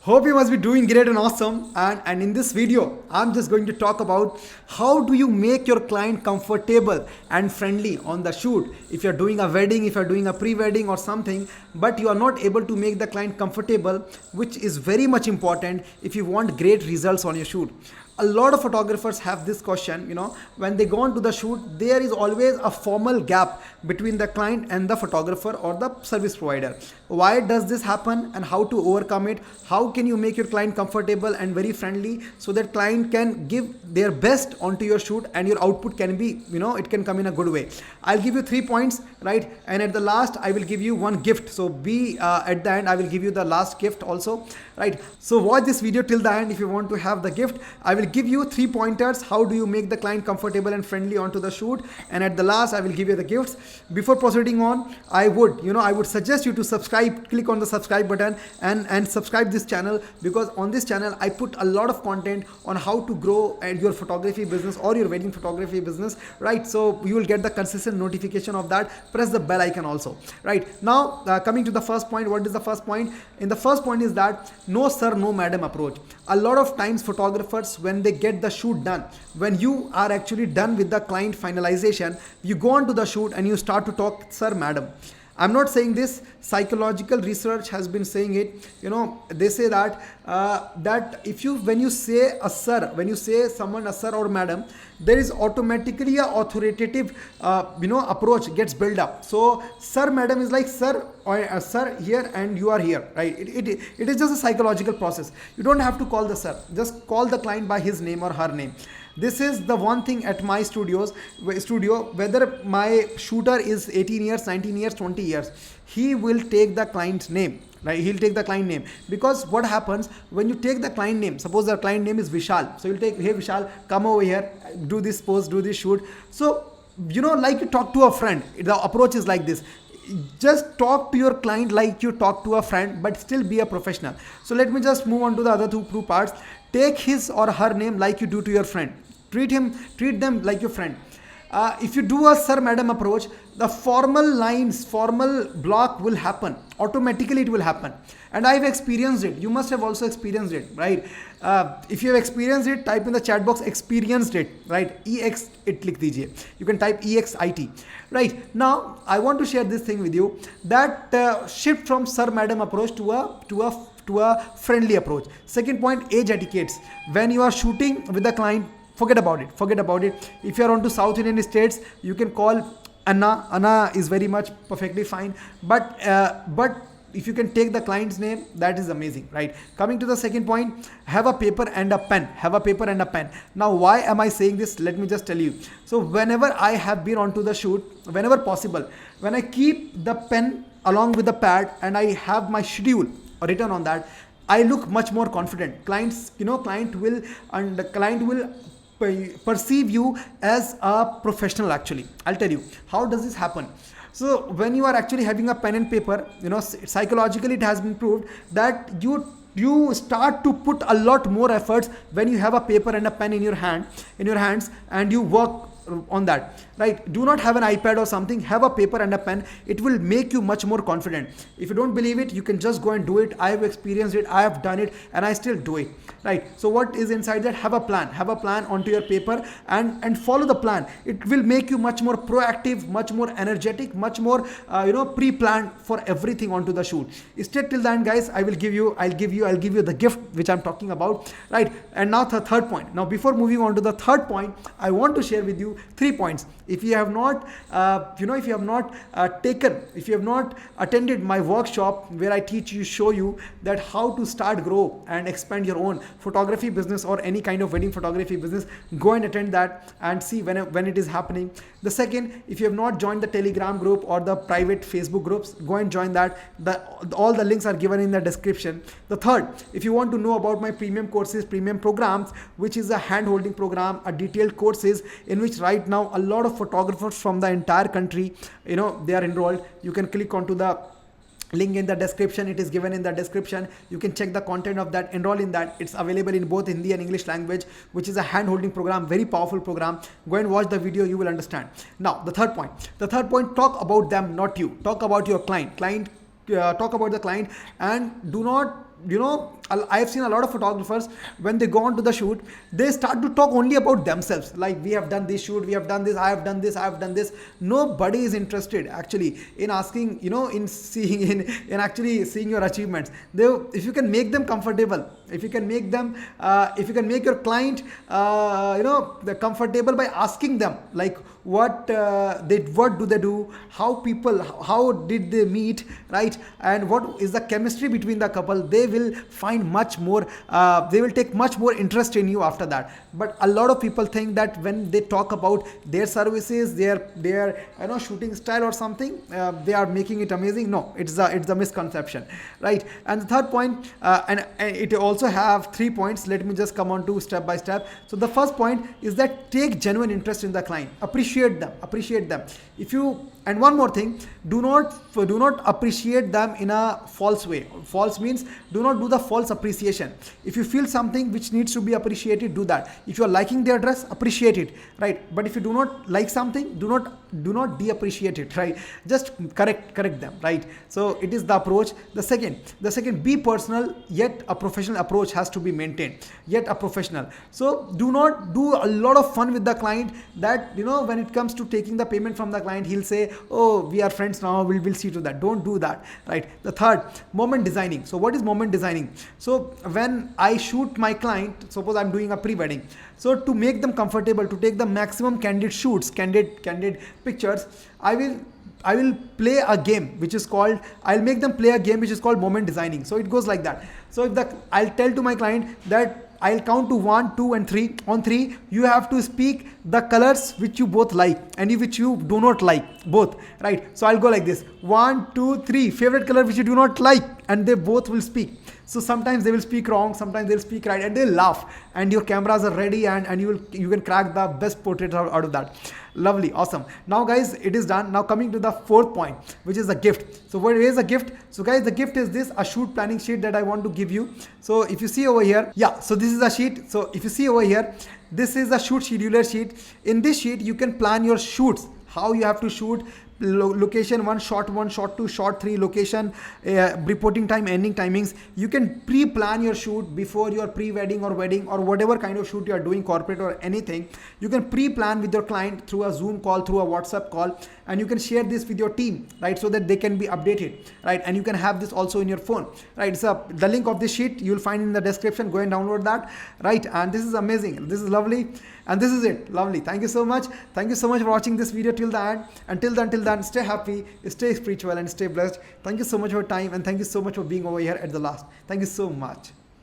Hope you must be doing great and awesome. And in this video, I'm just going to talk about how do you make your client comfortable and friendly on the shoot. If you're doing a wedding, if you're doing a pre-wedding or something, but you are not able to make the client comfortable, which is very much important if you want great results on your shoot. A lot of photographers have this question, when they go on to the shoot, there is always a formal gap between the client and the photographer or the service provider. Why does this happen and how to overcome it? How can you make your client comfortable and very friendly so that client can give their best onto your shoot and your output can be, it can come in a good way. I'll give you 3 points, right? And at the last, I will give you one gift. So be at the end, I will give you the last gift also, right? So watch this video till the end if you want to have the gift. I will give you 3 pointers. How do you make the client comfortable and friendly onto the shoot? And at the last, I will give you the gifts. Before proceeding on, I would suggest you to subscribe. Click on the subscribe button and subscribe this channel, because on this channel I put a lot of content on how to grow your photography business or your wedding photography business, right? So you will get the consistent notification of that. Press the bell icon also, right? Now coming to the first point. What is the first point? In the first point is that no sir, no madam approach. A lot of times photographers, when they get the shoot done, when you are actually done with the client finalization, you go on to the shoot and you start to talk sir, madam. I'm not saying this. Psychological research has been saying it. They say that when you say a sir, when you say someone a sir or madam, there is automatically a authoritative approach gets built up. So sir, madam is like sir or sir here and you are here, right? It is just a psychological process. You don't have to call the sir. Just call the client by his name or her name. This is the one thing at my studio, whether my shooter is 18 years, 19 years, 20 years, he will take the client's name, right? He'll take the client name, because what happens when you take the client name, suppose the client name is Vishal. So you'll take, hey Vishal, come over here, do this pose, do this shoot. So, like you talk to a friend, the approach is like this. Just talk to your client like you talk to a friend, but still be a professional. So let me just move on to the other two parts. Take his or her name like you do to your friend. Treat them like your friend. If you do a sir, madam approach, the formal block will happen. Automatically it will happen. And I've experienced it. You must have also experienced it, right? If you have experienced it, type in the chat box experienced it, right? EX it click dijiye. You can type EXIT. Right. Now, I want to share this thing with you, that shift from sir, madam approach to a friendly approach. Second point, age etiquettes. When you are shooting with the client, forget about it. If you are on to South Indian states, you can call Anna is very much perfectly fine. But if you can take the client's name, that is amazing, right? Coming to the second point, have a paper and a pen. Now, why am I saying this? Let me just tell you. So whenever I have been onto the shoot, whenever possible, when I keep the pen along with the pad and I have my schedule written on that, I look much more confident. Client will perceive you as a professional. Actually, I'll tell you how does this happen. So when you are actually having a pen and paper, psychologically it has been proved that you start to put a lot more efforts when you have a paper and a pen in your hands, and you work on that, right? Do not have an iPad or something. Have a paper and a pen. It will make you much more confident. If you don't believe it, you can just go and do it. I have experienced it, I have done it, and I still do it, right? So what is inside that? Have a plan onto your paper and follow the plan. It will make you much more proactive, much more energetic, much more pre-planned for everything onto the shoot. Stay till then, guys. I'll give you the gift which I'm talking about, right? And now the third point. Now, before moving on to the third point, I want to share with you 3 points. If you have not attended my workshop where I show you that how to start, grow and expand your own photography business or any kind of wedding photography business, go and attend that and see when it is happening. The second, if you have not joined the Telegram group or the private Facebook groups, go and join that. All the links are given in the description. The third, if you want to know about my premium courses, premium programs, which is a hand-holding program, a detailed courses in which right now a lot of photographers from the entire country, they are enrolled. You can click onto the link in the description. It is given in the description. You can check the content of that, enroll in that. It's available in both Hindi and English language, which is a hand-holding program, very powerful program. Go and watch the video, you will understand. Now, the third point, talk about them, not you. Talk about your client. Talk about the client, and do not I have seen a lot of photographers, when they go on to the shoot, they start to talk only about themselves, like we have done this shoot, we have done this, I have done this, I have done this. Nobody is interested actually in asking, in seeing, in actually seeing your achievements. If you can make them comfortable, if you can make them, if you can make your client, they're comfortable by asking them, like what do they do, how did they meet, right? And what is the chemistry between the couple, they will find much more, they will take much more interest in you after that. But a lot of people think that when they talk about their services, their shooting style or something, they are making it amazing. No, it's a misconception, right? And the third point, and it also have 3 points. Let me just come on to step by step. So the first point is that take genuine interest in the client, appreciate them. And one more thing, do not appreciate them in a false way. False means do not do the false appreciation. If you feel something which needs to be appreciated, do that. If you are liking their dress, appreciate it, right? But if you do not like something, do not de-appreciate it, right? Just correct them, right? So it is the approach. The second, be personal, yet a professional approach has to be maintained, yet a professional. So do not do a lot of fun with the client, that when it comes to taking the payment from the client, he'll say, oh, we are friends now, we'll see to that. Don't do that, right? The third, moment designing. So what is moment designing? So when I shoot my client, suppose I'm doing a pre-wedding, so to make them comfortable, to take the maximum candid shoots, candid pictures, I will play a game which is called, I'll make them play a game which is called moment designing. So it goes like that. So I'll tell to my client that I'll count to 1, 2 and 3. On 3, you have to speak the colors which you both like and which you do not like, both, right? So I'll go like this: 1, 2, 3, favorite color which you do not like, and they both will speak. So sometimes they will speak wrong, sometimes they'll speak right, and they'll laugh, and your cameras are ready, and you can crack the best portrait out of that. Lovely, awesome. Now guys, it is done. Now coming to the fourth point, which is the gift. So what is a gift? So guys, the gift is this, a shoot planning sheet that I want to give you. So if you see over here, yeah, so this is a sheet. So if you see over here, this is a shoot scheduler sheet. In this sheet, you can plan your shoots, how you have to shoot, location 1, shot 1, shot 2, shot 3, location, reporting time, ending timings. You can pre-plan your shoot before your pre-wedding or wedding or whatever kind of shoot you are doing, corporate or anything. You can pre-plan with your client through a Zoom call, through a WhatsApp call, and you can share this with your team, right? So that they can be updated, right? And you can have this also in your phone, right? So the link of this sheet you'll find in the description. Go and download that, right? And this is amazing. This is lovely. And this is it. Lovely. Thank you so much. Thank you so much for watching this video till the end. Until then, stay happy, stay spiritual, and stay blessed. Thank you so much for your time, and thank you so much for being over here at the last. Thank you so much.